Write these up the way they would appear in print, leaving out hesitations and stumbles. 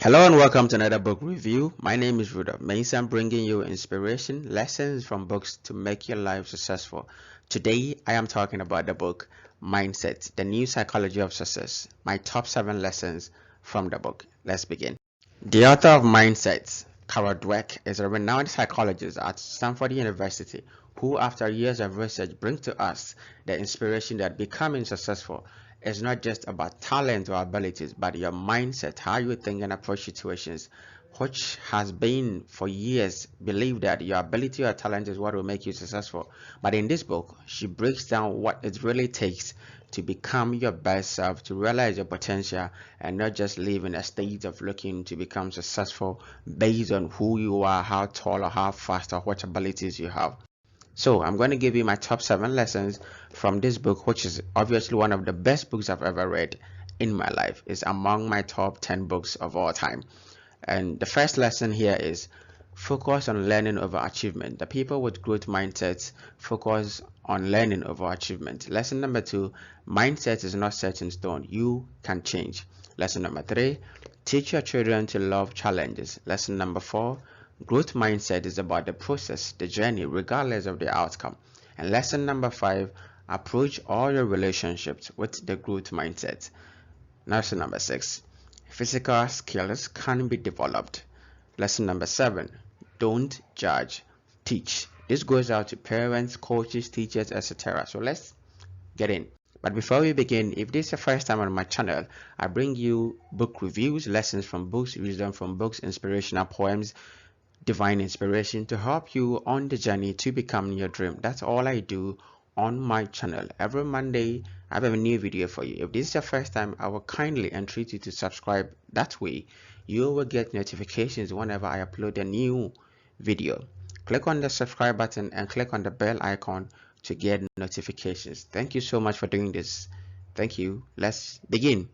Hello and welcome to another book review. My name is Rudolph. Mensah, bringing you inspiration, lessons from books to make your life successful. Today, I am talking about the book Mindset, the New Psychology of Success. My top 7 lessons from the book. Let's begin. The author of Mindset, Dweck, is a renowned psychologist at Stanford University who, after years of research, brings to us the inspiration that becoming successful is not just about talent or abilities, but your mindset, how you think and approach situations, which has been for years believed that your ability or talent is what will make you successful. But in this book, she breaks down what it really takes to become your best self, to realize your potential, and not just live in a state of looking to become successful based on who you are, how tall or how fast or what abilities you have. So I'm going to give you my top 7 lessons from this book, which is obviously one of the best books I've ever read in my life. It's among my top 10 books of all time. And the first lesson here is focus on learning over achievement. The people with growth mindsets focus on learning over achievement. Lesson number 2, mindset is not set in stone. You can change. Lesson number 3, teach your children to love challenges. Lesson number 4, growth mindset is about the process, the journey, regardless of the outcome. And lesson number 5, approach all your relationships with the growth mindset. Lesson number 6, physical skills can be developed. Lesson number 7, don't judge, teach. This goes out to parents, coaches, teachers, etc. So let's get in. But before we begin, if this is your first time on my channel, I bring you book reviews, lessons from books, wisdom from books, inspirational poems, divine inspiration to help you on the journey to become your dream. That's all I do on my channel. Every Monday I have a new video for you. If this is your first time, I will kindly entreat you to subscribe. That way you will get notifications whenever I upload a new video. Click on the subscribe button and click on the bell icon to get notifications. Thank you so much for doing this. Thank you. Let's begin.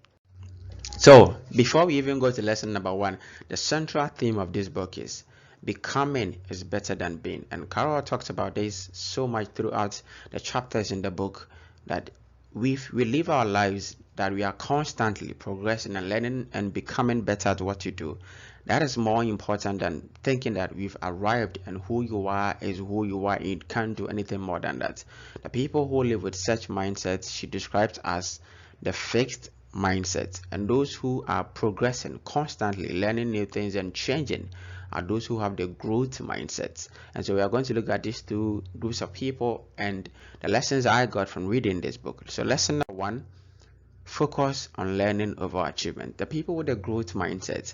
So before we even go to lesson number 1, the central theme of this book is becoming is better than being. And Carol talks about this so much throughout the chapters in the book, that we live our lives that we are constantly progressing and learning and becoming better at what you do. That is more important than thinking that we've arrived and who you are is who you are. You can't do anything more than that. The people who live with such mindsets she describes as the fixed mindset, and those who are progressing, constantly learning new things and changing, are those who have the growth mindsets. And so we are going to look at these two groups of people and the lessons I got from reading this book. So lesson number 1, focus on learning over achievement. The people with the growth mindset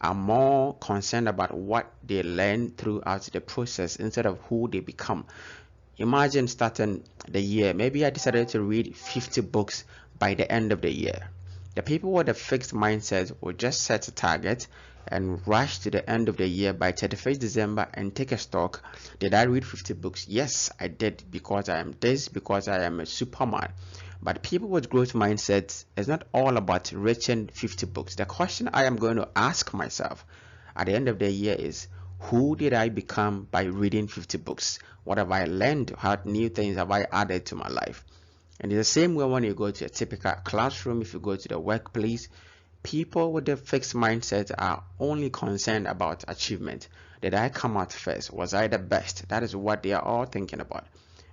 are more concerned about what they learn throughout the process instead of who they become. Imagine starting the year, maybe I decided to read 50 books by the end of the year. The people with a fixed mindset will just set a target and rush to the end of the year by 31st December and take a stock. Did I read 50 books? Yes, I did, because I am this, because I am a superman. But people with growth mindsets is not all about reaching 50 books. The question I am going to ask myself at the end of the year is, who did I become by reading 50 books? What have I learned? What new things have I added to my life? And in the same way, when you go to a typical classroom, if you go to the workplace, people with a fixed mindset are only concerned about achievement. Did I come out first? Was I the best? That is what they are all thinking about.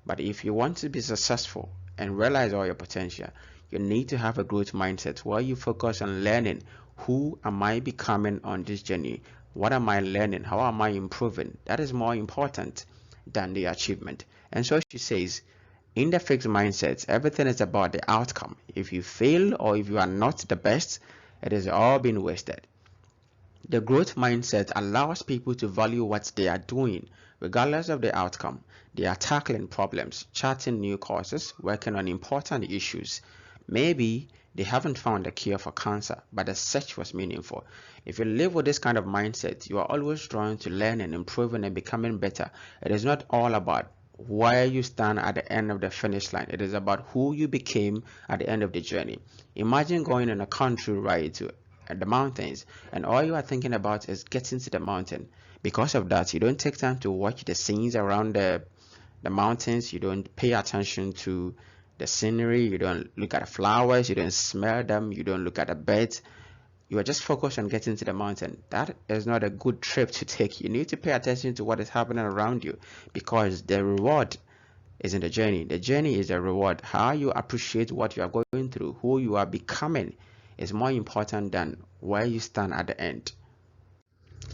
But if you want to be successful and realize all your potential, you need to have a growth mindset where you focus on learning. Who am I becoming on this journey? What am I learning? How am I improving? That is more important than the achievement. And so she says, in the fixed mindset, everything is about the outcome. If you fail or if you are not the best, it has all been wasted. The growth mindset allows people to value what they are doing, regardless of the outcome. They are tackling problems, charting new courses, working on important issues. Maybe they haven't found a cure for cancer, but the search was meaningful. If you live with this kind of mindset, you are always drawn to learning, improving, and becoming better. It is not all about where you stand at the end of the finish line. It is about who you became at the end of the journey. Imagine going on a country ride to the mountains, and all you are thinking about is getting to the mountain. Because of that, you don't take time to watch the scenes around the mountains. You don't pay attention to the scenery. You don't look at the flowers. You don't smell them. You don't look at the birds. you are just focused on getting to the mountain. That is not a good trip to take. You need to pay attention to what is happening around you, because the reward is in the journey. The journey is the reward. How you appreciate what you are going through, who you are becoming, is more important than where you stand at the end.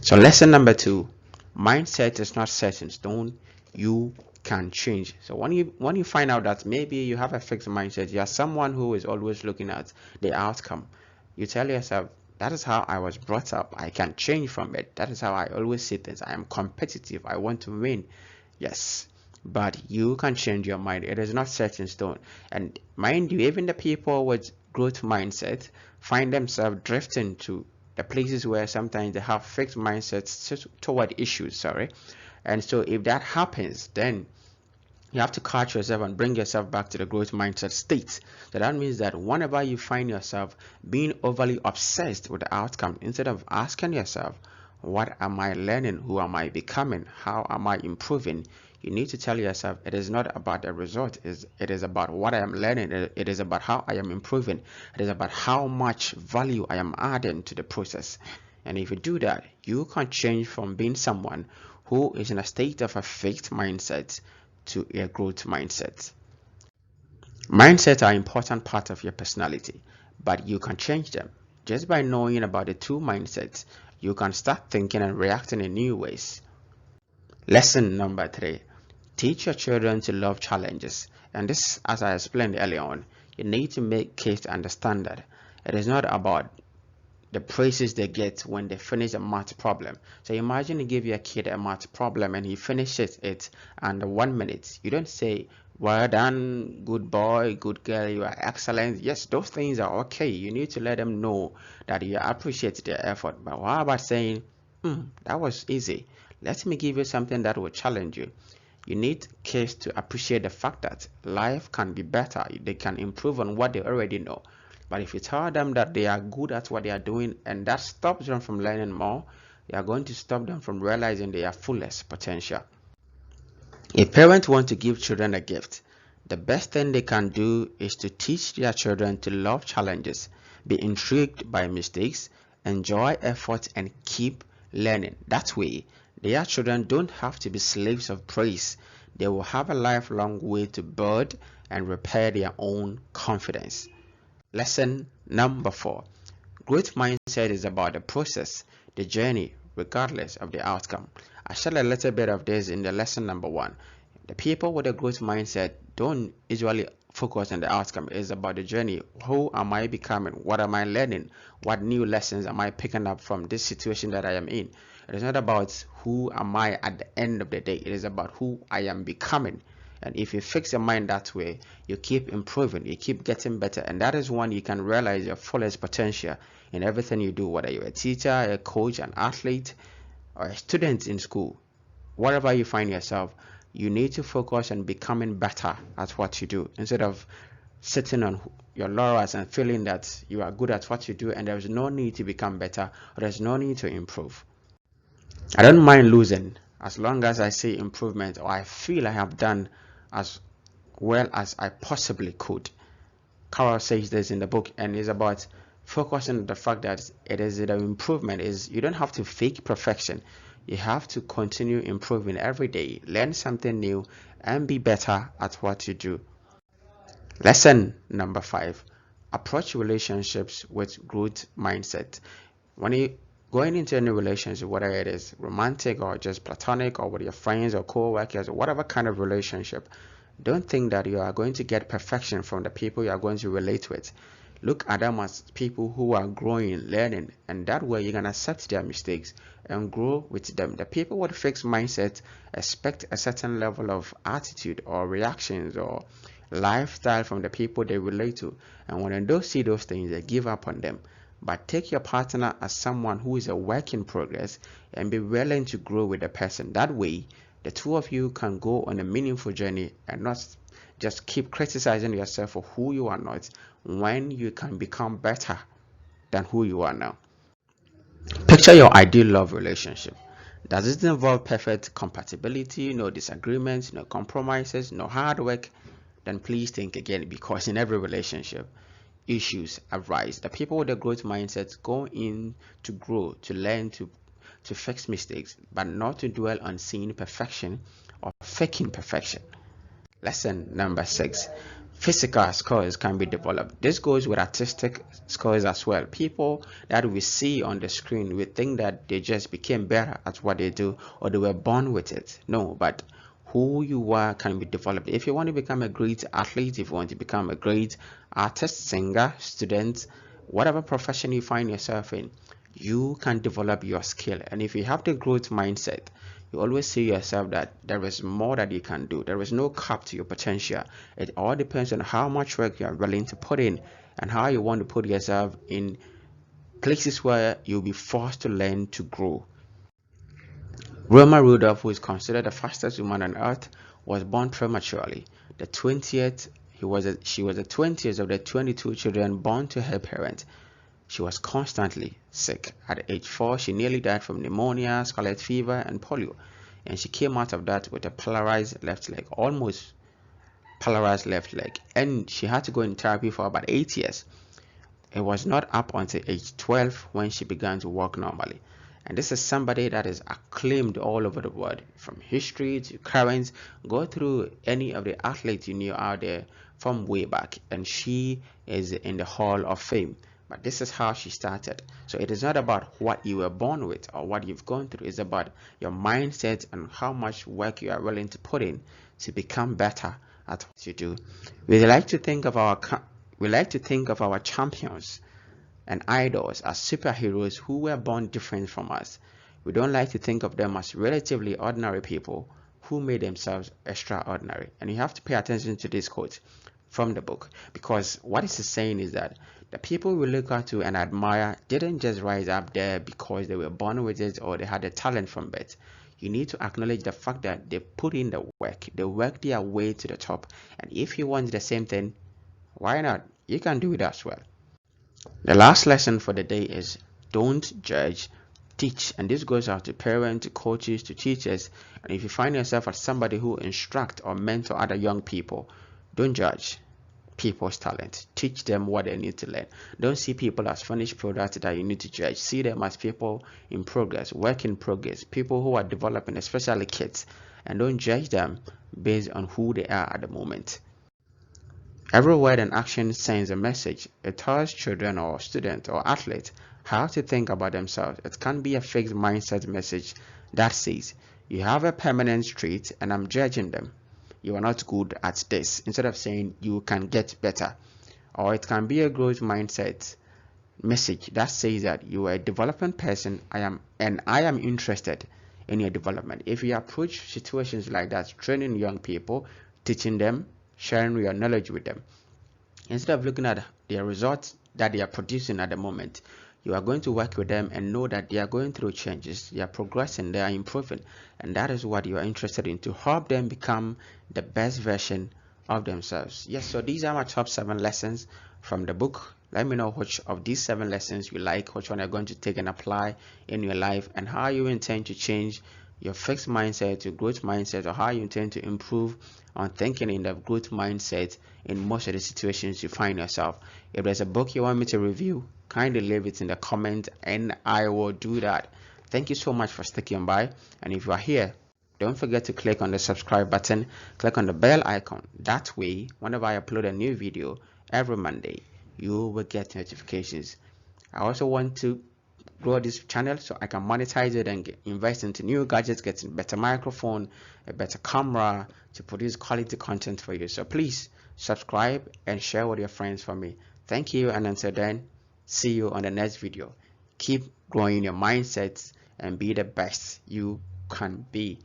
So lesson number 2, mindset is not set in stone. You can change. So when you find out that maybe you have a fixed mindset, you are someone who is always looking at the outcome, you tell yourself, that is how I was brought up. I can change from it. That is how I always see things. I am competitive. I want to win. Yes, but you can change your mind. It is not set in stone. And mind you, even the people with growth mindset find themselves drifting to the places where sometimes they have fixed mindsets toward issues. Sorry. And so if that happens, then you have to catch yourself and bring yourself back to the growth mindset state. So that means that whenever you find yourself being overly obsessed with the outcome, instead of asking yourself, what am I learning? Who am I becoming? How am I improving? You need to tell yourself, it is not about the result. It is about what I am learning. It is about how I am improving. It is about how much value I am adding to the process. And if you do that, you can change from being someone who is in a state of a fixed mindset to a growth mindset. Mindsets are an important part of your personality, but you can change them. Just by knowing about the two mindsets, you can start thinking and reacting in new ways. Lesson number 3, teach your children to love challenges. And this, as I explained earlier on, you need to make kids understand that it is not about the praises they get when they finish a math problem. So imagine you give your kid a math problem and he finishes it under 1 minute. You don't say, well done, good boy, good girl, you are excellent. Yes, those things are okay. You need to let them know that you appreciate their effort. But what about saying, that was easy. Let me give you something that will challenge you. You need kids to appreciate the fact that life can be better. They can improve on what they already know. But if you tell them that they are good at what they are doing and that stops them from learning more, you are going to stop them from realizing their fullest potential. If parents want to give children a gift, the best thing they can do is to teach their children to love challenges, be intrigued by mistakes, enjoy effort, and keep learning. That way, their children don't have to be slaves of praise. They will have a lifelong way to build and repair their own confidence. Lesson number 4. Growth mindset is about the process, the journey, regardless of the outcome. I shared a little bit of this in the lesson number 1. The people with a growth mindset don't usually focus on the outcome. It's about the journey. Who am I becoming? What am I learning? What new lessons am I picking up from this situation that I am in? It is not about who am I at the end of the day. It is about who I am becoming. And if you fix your mind that way, you keep improving, you keep getting better, and that is when you can realize your fullest potential in everything you do, whether you're a teacher, a coach, an athlete, or a student in school. Wherever you find yourself, you need to focus on becoming better at what you do instead of sitting on your laurels and feeling that you are good at what you do and there's no need to become better or there's no need to improve. I don't mind losing as long as I see improvement or I feel I have done as well as I possibly could. Carol says this in the book, and it's about focusing on the fact that it is the improvement. Is you don't have to fake perfection. You have to continue improving every day, learn something new, and be better at what you do. Lesson number 5. Approach relationships with growth mindset. When you going into any relationship, whether it is romantic or just platonic or with your friends or co-workers or whatever kind of relationship, don't think that you are going to get perfection from the people you are going to relate with. Look at them as people who are growing, learning, and that way you can accept their mistakes and grow with them. The people with fixed mindset expect a certain level of attitude or reactions or lifestyle from the people they relate to, and when they don't see those things, they give up on them. But take your partner as someone who is a work in progress and be willing to grow with the person. That way, the two of you can go on a meaningful journey and not just keep criticizing yourself for who you are not when you can become better than who you are now. Picture your ideal love relationship. Does it involve perfect compatibility, no disagreements, no compromises, no hard work? Then please think again, because in every relationship, issues arise. The people with the growth mindset go in to grow, to learn, to fix mistakes, but not to dwell on seeing perfection or faking perfection. Lesson number 6. Physical skills can be developed. This goes with artistic skills as well. People that we see on the screen, we think that they just became better at what they do or they were born with it. No, but who you are can be developed. If you want to become a great athlete, if you want to become a great artist, singer, student, whatever profession you find yourself in, you can develop your skill. And if you have the growth mindset, you always see yourself that there is more that you can do. There is no cap to your potential. It all depends on how much work you are willing to put in and how you want to put yourself in places where you'll be forced to learn to grow. Rudolph, who is considered the fastest woman on earth, was born prematurely. The 20th, she was the 20th of the 22 children born to her parents. She was constantly sick. At age 4, she nearly died from pneumonia, scarlet fever, and polio. And she came out of that with a polarized left leg, almost polarized left leg. And she had to go in therapy for about 8 years. It was not up until age 12 when she began to walk normally. And this is somebody that is acclaimed all over the world, from history to current. Go through any of the athletes you knew out there from way back, and she is in the Hall of Fame. But this is how she started. So it is not about what you were born with or what you've gone through. It's about your mindset and how much work you are willing to put in to become better at what you do. We like to think of our champions and idols as superheroes who were born different from us. We don't like to think of them as relatively ordinary people who made themselves extraordinary. And you have to pay attention to this quote from the book, because what it's saying is that the people we look up to and admire didn't just rise up there because they were born with it or they had a talent from birth. You need to acknowledge the fact that they put in the work. They worked their way to the top. And if you want the same thing, why not? You can do it as well. The last lesson for the day is don't judge, teach. And this goes out to parents, to coaches, to teachers. And if you find yourself as somebody who instruct or mentor other young people, don't judge people's talent. Teach them what they need to learn. Don't see people as finished products that you need to judge. See them as people in progress, work in progress, people who are developing, especially kids. And don't judge them based on who they are at the moment. Every word and action sends a message. It tells children or students or athletes how to think about themselves. It can be a fixed mindset message that says, you have a permanent trait and I'm judging them. You are not good at this, instead of saying you can get better. Or it can be a growth mindset message that says that you are a developing person, I am interested in your development. If you approach situations like that, training young people, teaching them, sharing your knowledge with them, instead of looking at their results that they are producing at the moment, you are going to work with them and know that they are going through changes, they are progressing, they are improving, and that is what you are interested in, to help them become the best version of themselves. Yes, so these are my top 7 lessons from the book. Let me know which of these 7 lessons you like, which one you're going to take and apply in your life, and how you intend to change your fixed mindset to growth mindset, or how you intend to improve on thinking in the growth mindset in most of the situations you find yourself. If there's a book you want me to review, kindly leave it in the comment and I will do that. Thank you so much for sticking by, and if you are here, don't forget to click on the subscribe button, click on the bell icon. That way, whenever I upload a new video every Monday, you will get notifications. I also want to grow this channel so I can monetize it and invest into new gadgets, getting better microphone, a better camera to produce quality content for you. So please subscribe and share with your friends for me. Thank you, and until then, see you on the next video. Keep growing your mindsets and be the best you can be.